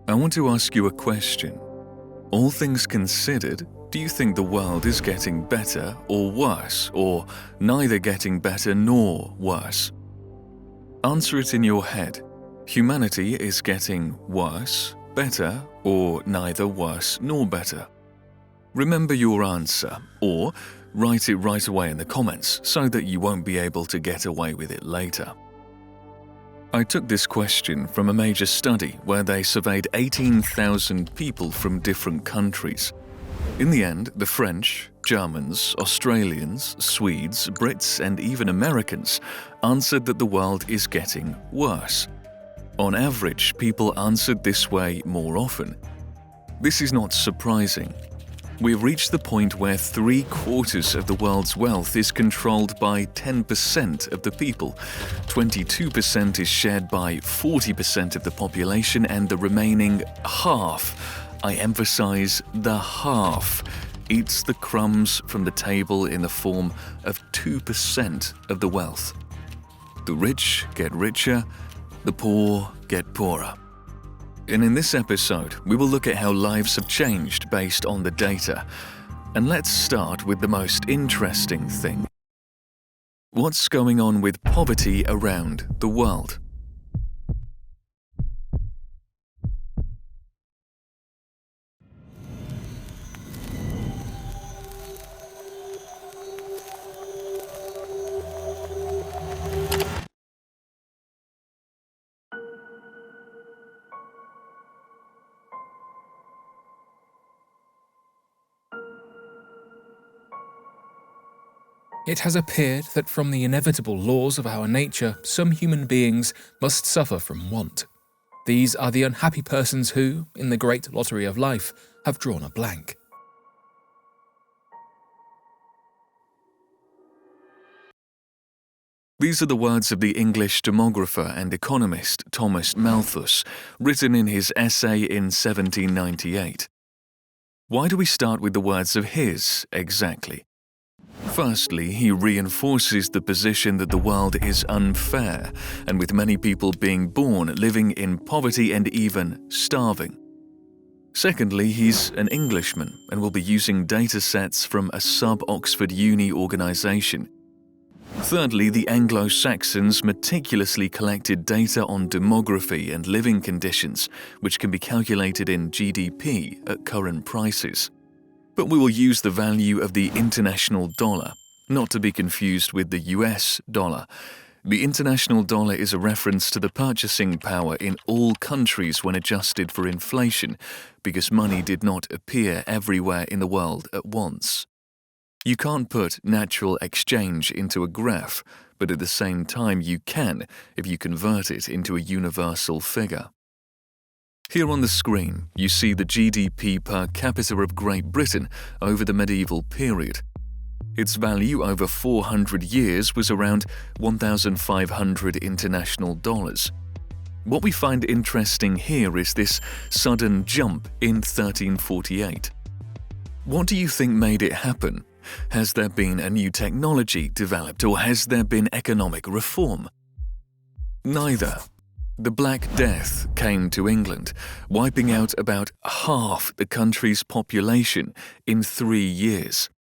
I want to ask you a question. All things considered, do you think the world is getting better or worse, or neither getting better nor worse? Answer it in your head. Humanity is getting worse, better, or neither worse nor better. Remember your answer, or write it right away in the comments so that you won't be able to get away with it later. I took this question from a major study where they surveyed 18,000 people from different countries. In the end, the French, Germans, Australians, Swedes, Brits, and even Americans answered that the world is getting worse. On average, people answered this way more often. This is not surprising. We've reached the point where 3/4 of the world's wealth is controlled by 10% of the people. 22% is shared by 40% of the population, and the remaining half, I emphasize the half, eats the crumbs from the table in the form of 2% of the wealth. The rich get richer, the poor get poorer. And in this episode, we will look at how lives have changed based on the data. And let's start with the most interesting thing. What's going on with poverty around the world? It has appeared that from the inevitable laws of our nature, some human beings must suffer from want. These are the unhappy persons who, in the great lottery of life, have drawn a blank. These are the words of the English demographer and economist Thomas Malthus, written in his essay in 1798. Why do we start with the words of his, exactly? Firstly, he reinforces the position that the world is unfair, and with many people being born living in poverty and even starving. Secondly, he's an Englishman and will be using data sets from a sub-Oxford Uni organisation. Thirdly, the Anglo-Saxons meticulously collected data on demography and living conditions, which can be calculated in GDP at current prices. But we will use the value of the international dollar, not to be confused with the US dollar. The international dollar is a reference to the purchasing power in all countries when adjusted for inflation, because money did not appear everywhere in the world at once. You can't put natural exchange into a graph, but at the same time you can if you convert it into a universal figure. Here on the screen, you see the GDP per capita of Great Britain over the medieval period. Its value over 400 years was around 1,500 international dollars. What we find interesting here is this sudden jump in 1348. What do you think made it happen? Has there been a new technology developed, or has there been economic reform? Neither. The Black Death came to England, wiping out about half the country's population in 3 years.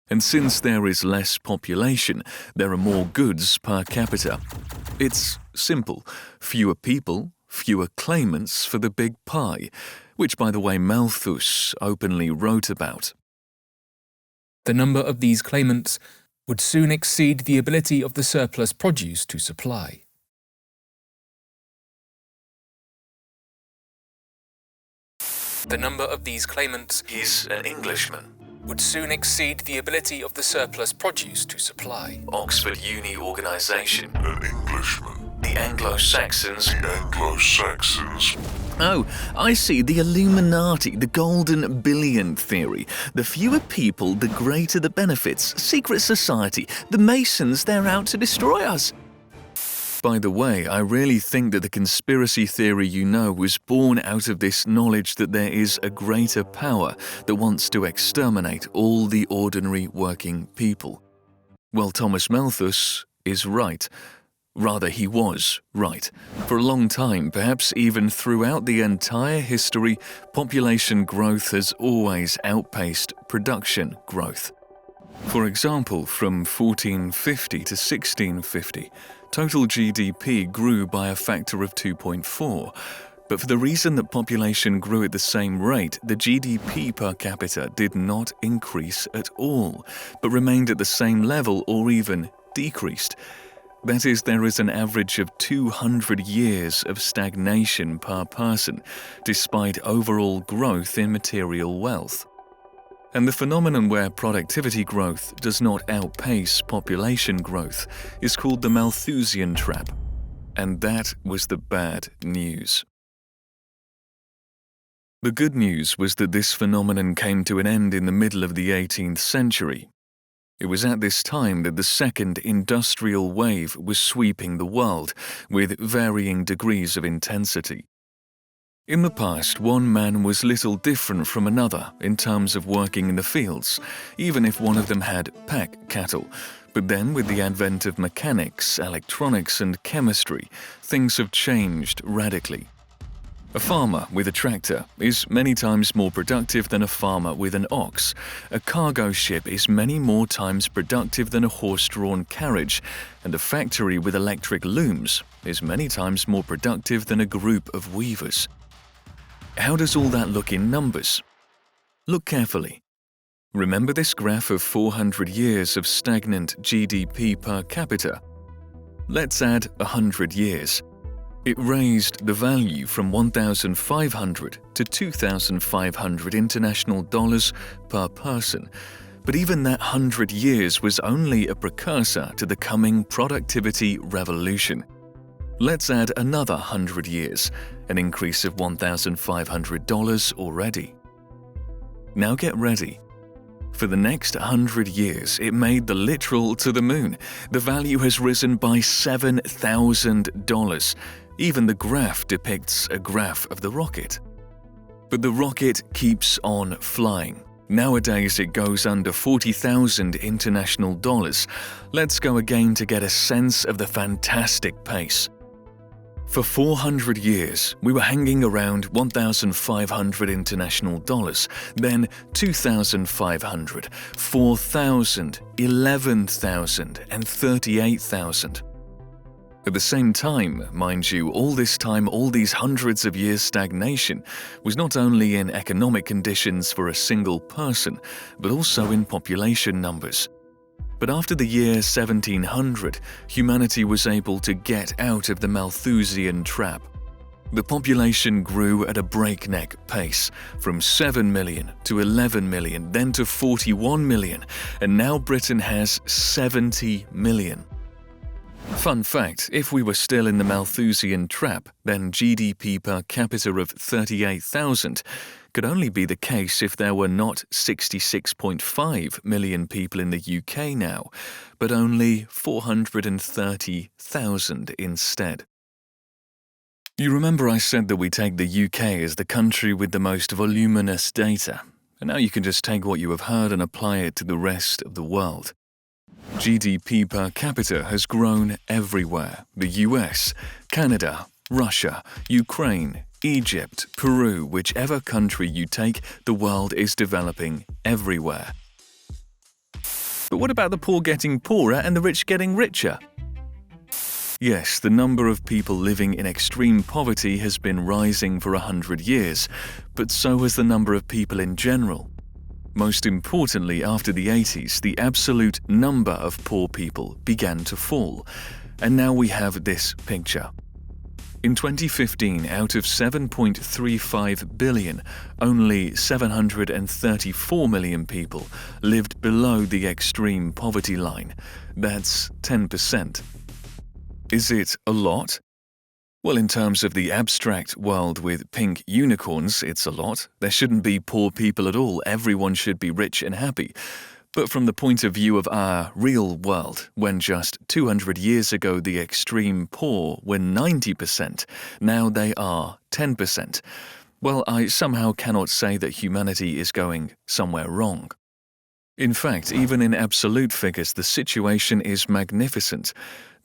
And since there is less population, there are more goods per capita. It's simple. Fewer people, fewer claimants for the big pie, which, by the way, Malthus openly wrote about. The number of these claimants would soon exceed the ability of the surplus produce to supply. The number of these claimants He's an Englishman. would soon exceed the ability of the surplus produce to supply. Oxford Uni organisation. An Englishman. The Anglo-Saxons. The Anglo-Saxons. Oh, I see. The Illuminati, the golden billion theory. The fewer people, the greater the benefits. Secret society. The Masons, they're out to destroy us. By the way, I really think that the conspiracy theory you know was born out of this knowledge that there is a greater power that wants to exterminate all the ordinary working people. Well, Thomas Malthus is right. Rather, he was right. For a long time, perhaps even throughout the entire history, population growth has always outpaced production growth. For example, from 1450 to 1650, total GDP grew by a factor of 2.4. But for the reason that population grew at the same rate, the GDP per capita did not increase at all, but remained at the same level or even decreased. That is, there is an average of 200 years of stagnation per person, despite overall growth in material wealth. And the phenomenon where productivity growth does not outpace population growth is called the Malthusian trap. And that was the bad news. The good news was that this phenomenon came to an end in the middle of the 18th century. It was at this time that the second industrial wave was sweeping the world, with varying degrees of intensity. In the past, one man was little different from another in terms of working in the fields, even if one of them had pack cattle. But then, with the advent of mechanics, electronics, and chemistry, things have changed radically. A farmer with a tractor is many times more productive than a farmer with an ox. A cargo ship is many more times productive than a horse-drawn carriage, and a factory with electric looms is many times more productive than a group of weavers. How does all that look in numbers? Look carefully. Remember this graph of 400 years of stagnant GDP per capita? Let's add 100 years. It raised the value from 1,500 to 2,500 international dollars per person. But even that 100 years was only a precursor to the coming productivity revolution. Let's add another 100 years, an increase of $1,500 already. Now get ready. For the next 100 years, it made the literal to the moon. The value has risen by $7,000. Even the graph depicts a graph of the rocket. But the rocket keeps on flying. Nowadays, it goes under 40,000 international dollars. Let's go again to get a sense of the fantastic pace. For 400 years, we were hanging around 1,500 international dollars, then 2,500, 4,000, 11,000, and 38,000. At the same time, mind you, all this time, all these hundreds of years stagnation was not only in economic conditions for a single person, but also in population numbers. But after the year 1700, humanity was able to get out of the Malthusian trap. The population grew at a breakneck pace, from 7 million to 11 million, then to 41 million, and now Britain has 70 million. Fun fact, if we were still in the Malthusian trap, then GDP per capita of 38,000 could only be the case if there were not 66.5 million people in the UK now, but only 430,000 instead. You remember I said that we take the UK as the country with the most voluminous data, and now you can just take what you have heard and apply it to the rest of the world. GDP per capita has grown everywhere. The US, Canada, Russia, Ukraine, Egypt, Peru, whichever country you take, the world is developing everywhere. But what about the poor getting poorer and the rich getting richer? Yes, the number of people living in extreme poverty has been rising for 100 years, but so has the number of people in general. Most importantly, after the 80s, the absolute number of poor people began to fall, and now we have this picture. In 2015, out of 7.35 billion, only 734 million people lived below the extreme poverty line. That's 10%. Is it a lot? Well, in terms of the abstract world with pink unicorns, it's a lot. There shouldn't be poor people at all. Everyone should be rich and happy. But from the point of view of our real world, when just 200 years ago the extreme poor were 90%, now they are 10%. Well, I somehow cannot say that humanity is going somewhere wrong. In fact, even in absolute figures, the situation is magnificent.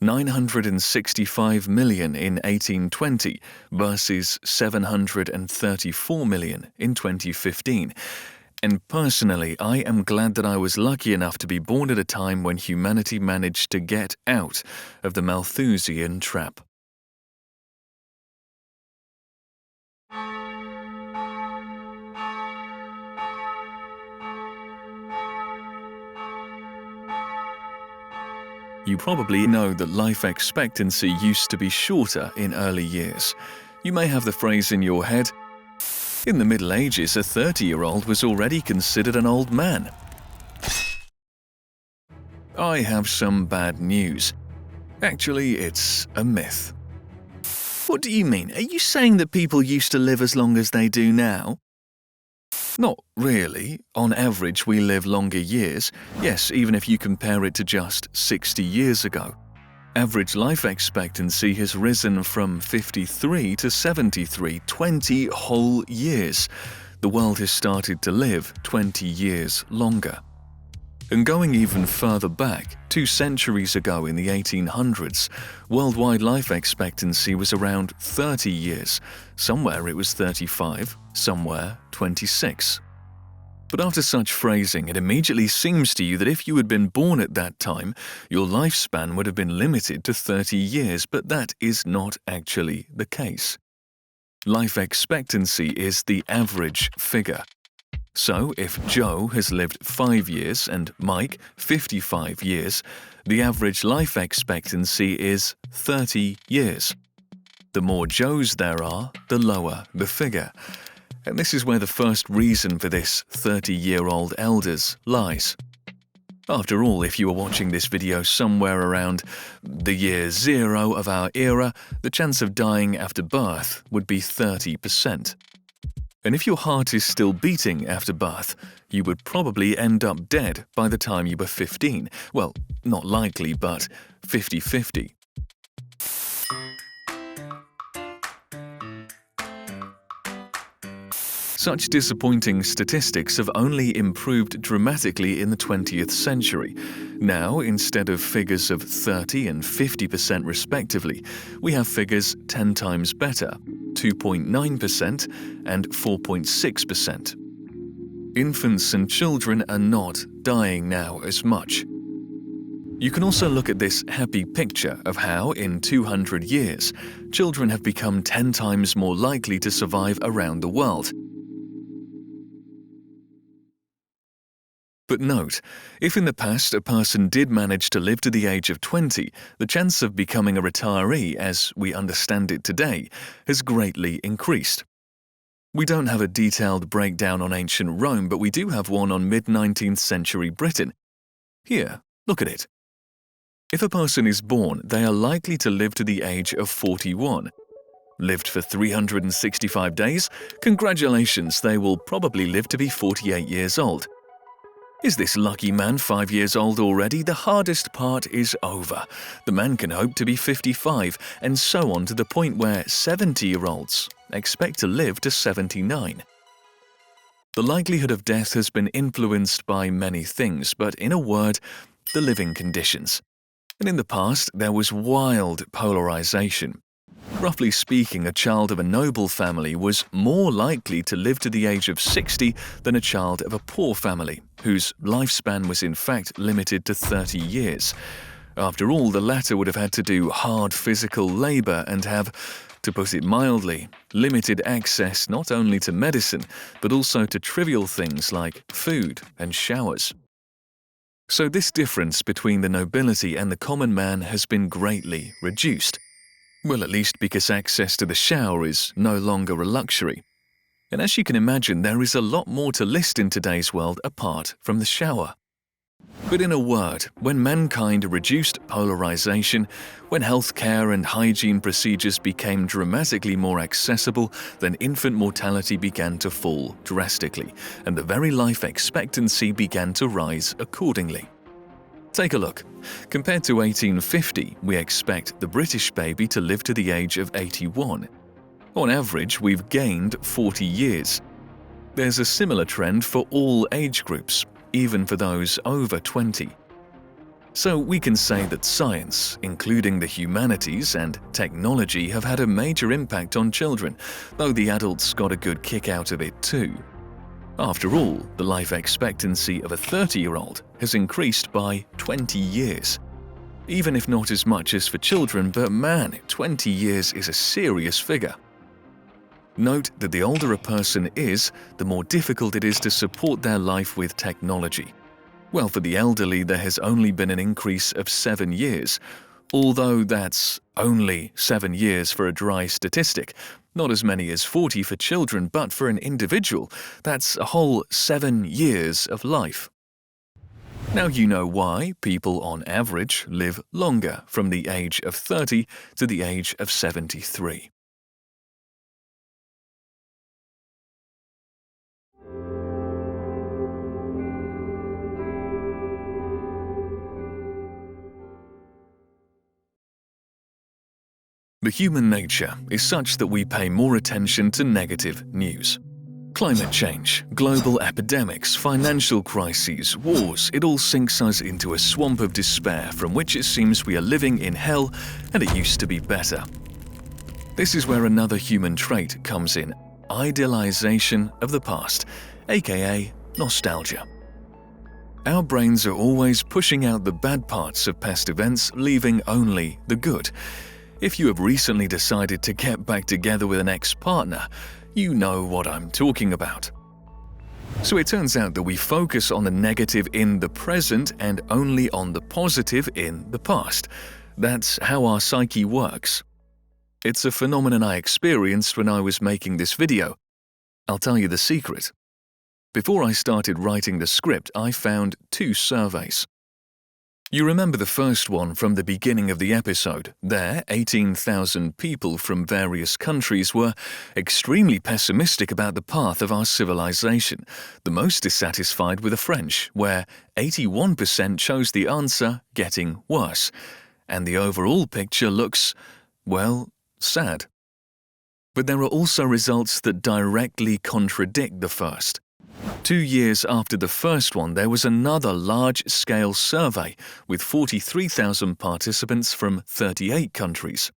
965 million in 1820 versus 734 million in 2015. And personally, I am glad that I was lucky enough to be born at a time when humanity managed to get out of the Malthusian trap. You probably know that life expectancy used to be shorter in early years. You may have the phrase in your head, in the Middle Ages, a 30-year-old was already considered an old man. I have some bad news. Actually, it's a myth. What do you mean? Are you saying that people used to live as long as they do now? Not really. On average, we live longer years. Yes, even if you compare it to just 60 years ago. Average life expectancy has risen from 53 to 73, 20 whole years. The world has started to live 20 years longer. And going even further back, 2 centuries ago in the 1800s, worldwide life expectancy was around 30 years. Somewhere it was 35, somewhere 26. But after such phrasing, it immediately seems to you that if you had been born at that time, your lifespan would have been limited to 30 years, but that is not actually the case. Life expectancy is the average figure. So, if Joe has lived 5 years and Mike 55 years, the average life expectancy is 30 years. The more Joes there are, the lower the figure. And this is where the first reason for this 30-year-old elders lies. After all, if you were watching this video somewhere around the year 0 of our era, the chance of dying after birth would be 30%. And if your heart is still beating after birth, you would probably end up dead by the time you were 15. Well, not likely, but 50-50. Such disappointing statistics have only improved dramatically in the 20th century. Now, instead of figures of 30 and 50% respectively, we have figures 10 times better, 2.9% and 4.6%. Infants and children are not dying now as much. You can also look at this happy picture of how, in 200 years, children have become 10 times more likely to survive around the world. But note, if in the past a person did manage to live to the age of 20, the chance of becoming a retiree, as we understand it today, has greatly increased. We don't have a detailed breakdown on ancient Rome, but we do have one on mid-19th century Britain. Here, look at it. If a person is born, they are likely to live to the age of 41. Lived for 365 days? Congratulations, they will probably live to be 48 years old. Is this lucky man 5 years old already? The hardest part is over. The man can hope to be 55, and so on to the point where 70-year-olds expect to live to 79. The likelihood of death has been influenced by many things, but in a word, the living conditions. And in the past, there was wild polarization. Roughly speaking, a child of a noble family was more likely to live to the age of 60 than a child of a poor family, whose lifespan was in fact limited to 30 years. After all, the latter would have had to do hard physical labor and have, to put it mildly, limited access not only to medicine, but also to trivial things like food and showers. So this difference between the nobility and the common man has been greatly reduced. Well, at least because access to the shower is no longer a luxury. And as you can imagine, there is a lot more to list in today's world apart from the shower. But in a word, when mankind reduced polarization, when healthcare and hygiene procedures became dramatically more accessible, then infant mortality began to fall drastically, and the very life expectancy began to rise accordingly. Take a look. Compared to 1850, we expect the British baby to live to the age of 81. On average, we've gained 40 years. There's a similar trend for all age groups, even for those over 20. So we can say that science, including the humanities and technology, have had a major impact on children, though the adults got a good kick out of it too. After all, the life expectancy of a 30-year-old has increased by 20 years. Even if not as much as for children, but man, 20 years is a serious figure. Note that the older a person is, the more difficult it is to support their life with technology. Well, for the elderly, there has only been an increase of 7 years, although that's only 7 years for a dry statistic. Not as many as 40 for children, but for an individual, that's a whole 7 years of life. Now you know why people on average live longer from the age of 30 to the age of 73. The human nature is such that we pay more attention to negative news. Climate change, global epidemics, financial crises, wars, it all sinks us into a swamp of despair from which it seems we are living in hell and it used to be better. This is where another human trait comes in: idealization of the past, aka nostalgia. Our brains are always pushing out the bad parts of past events, leaving only the good. If you have recently decided to get back together with an ex-partner, you know what I'm talking about. So it turns out that we focus on the negative in the present and only on the positive in the past. That's how our psyche works. It's a phenomenon I experienced when I was making this video. I'll tell you the secret. Before I started writing the script, I found 2 surveys. You remember the first one from the beginning of the episode. There, 18,000 people from various countries were extremely pessimistic about the path of our civilization, the most dissatisfied with the French, where 81% chose the answer getting worse, and the overall picture looks, well, sad. But there are also results that directly contradict the first. 2 years after the first one, there was another large-scale survey with 43,000 participants from 38 countries.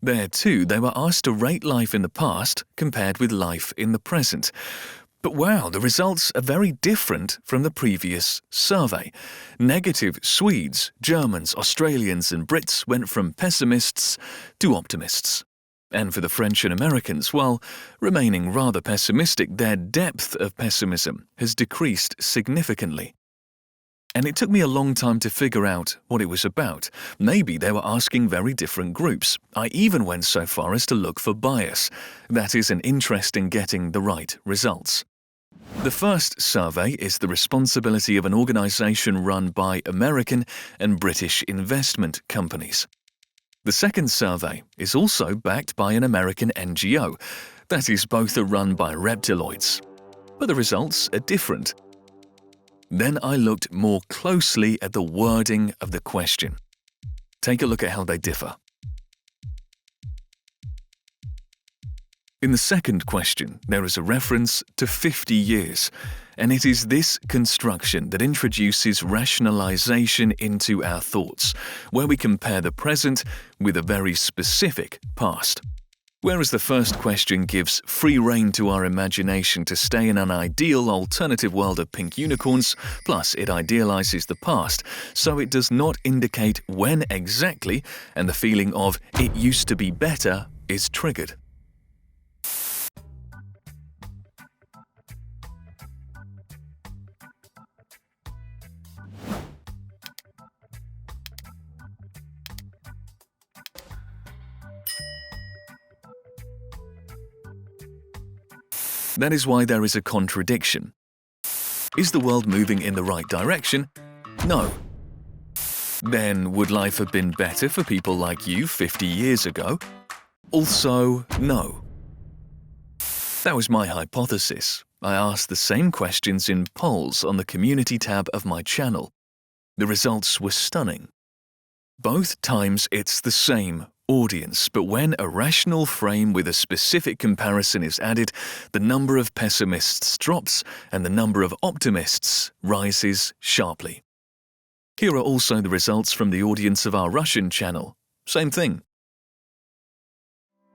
There too, they were asked to rate life in the past compared with life in the present. But wow, the results are very different from the previous survey. Negative Swedes, Germans, Australians and Brits went from pessimists to optimists. And for the French and Americans, while remaining rather pessimistic, their depth of pessimism has decreased significantly. And it took me a long time to figure out what it was about. Maybe they were asking very different groups. I even went so far as to look for bias. That is an interest in getting the right results. The first survey is the responsibility of an organization run by American and British investment companies. The second survey is also backed by an American NGO, that is, both are run by reptiloids. But the results are different. Then I looked more closely at the wording of the question. Take a look at how they differ. In the second question, there is a reference to 50 years, and it is this construction that introduces rationalization into our thoughts, where we compare the present with a very specific past. Whereas the first question gives free rein to our imagination to stay in an ideal alternative world of pink unicorns, plus it idealizes the past, so it does not indicate when exactly, and the feeling of "it used to be better" is triggered. That is why there is a contradiction. Is the world moving in the right direction? No. Then would life have been better for people like you 50 years ago? Also, no. That was my hypothesis. I asked the same questions in polls on the community tab of my channel. The results were stunning. Both times it's the same audience, but when a rational frame with a specific comparison is added, the number of pessimists drops and the number of optimists rises sharply. Here are also the results from the audience of our Russian channel. Same thing.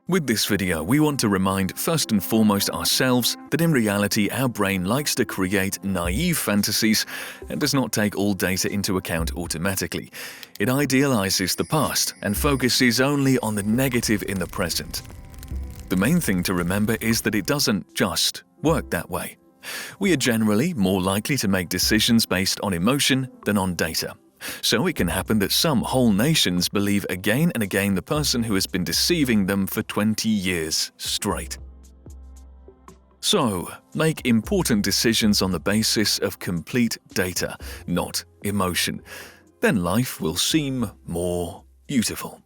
With this video, we want to remind first and foremost ourselves that in reality our brain likes to create naive fantasies and does not take all data into account automatically. It idealizes the past and focuses only on the negative in the present. The main thing to remember is that it doesn't just work that way. We are generally more likely to make decisions based on emotion than on data. So it can happen that some whole nations believe again and again the person who has been deceiving them for 20 years straight. So, make important decisions on the basis of complete data, not emotion. Then life will seem more beautiful.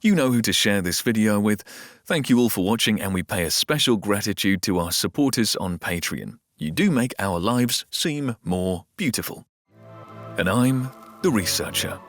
You know who to share this video with. Thank you all for watching, and we pay a special gratitude to our supporters on Patreon. You do make our lives seem more beautiful. And I'm the researcher.